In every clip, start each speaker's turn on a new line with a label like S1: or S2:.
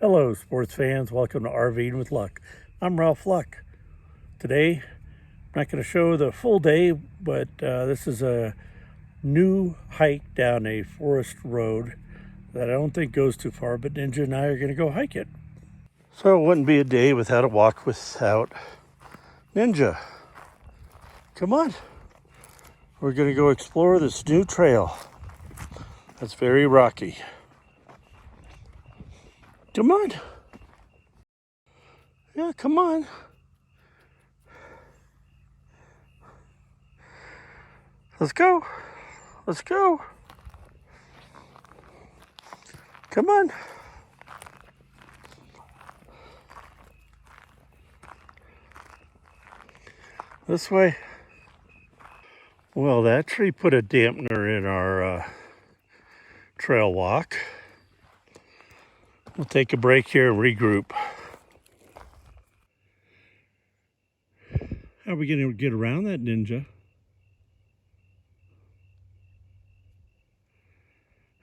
S1: Hello sports fans, welcome to RV'ing with Luck. I'm Ralph Luck. Today, I'm not going to show the full day, but this is a new hike down a forest road that I don't think goes too far, but Ninja and I are going to go hike it. So it wouldn't be a day without a walk without Ninja. Come on. We're going to go explore this new trail that's very rocky. Come on. Yeah, come on. Let's go. Let's go. Come on. This way. Well, that tree put a dampener in our trail walk. We'll take a break here and regroup. How are we going to get around that, Ninja?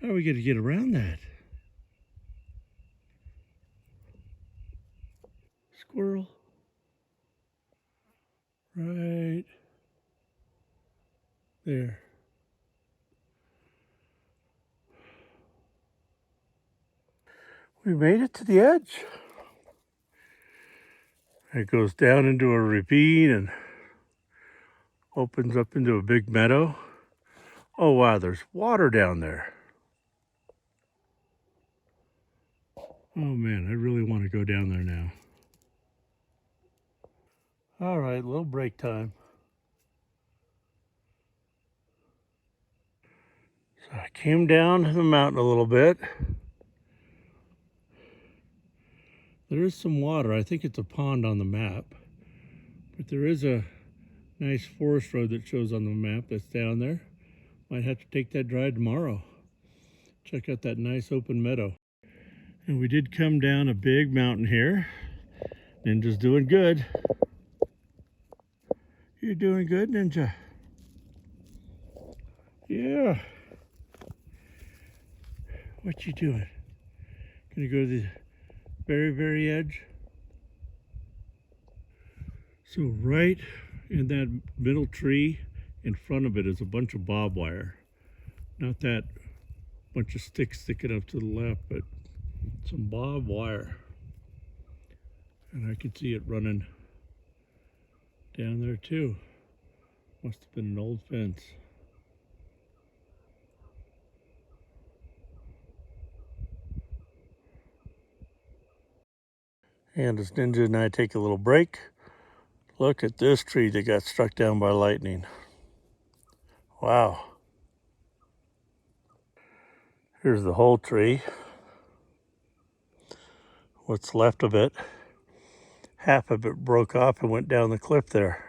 S1: How are we going to get around that? Squirrel. Right there. We made it to the edge. It goes down into a ravine and opens up into a big meadow. Oh wow, there's water down there. Oh man, I really want to go down there now. All right, little break time. So I came down the mountain a little bit. There is some water. I think it's a pond on the map. But there is a nice forest road that shows on the map that's down there. Might have to take that drive tomorrow. Check out that nice open meadow. And we did come down a big mountain here. Ninja's doing good. You're doing good, Ninja. Yeah. What you doing? Gonna go to the very edge. So right in that middle tree in front of it is a bunch of barbed wire. Not that bunch of sticks sticking up to the left, but some barbed wire. And I could see it running down there too. Must have been an old fence. And as Ninja and I take a little break, look at this tree that got struck down by lightning. Wow. Here's the whole tree. What's left of it. Half of it broke off and went down the cliff there.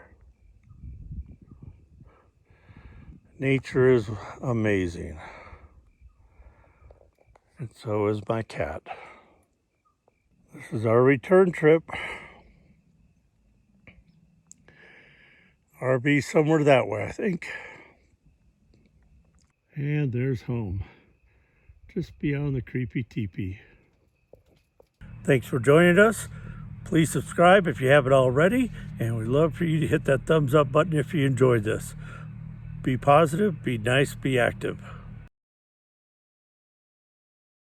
S1: Nature is amazing. And so is my cat. This is our return trip. RV somewhere that way, I think. And there's home. Just beyond the creepy teepee. Thanks for joining us. Please subscribe if you haven't already. And we'd love for you to hit that thumbs up button if you enjoyed this. Be positive, be nice, be active.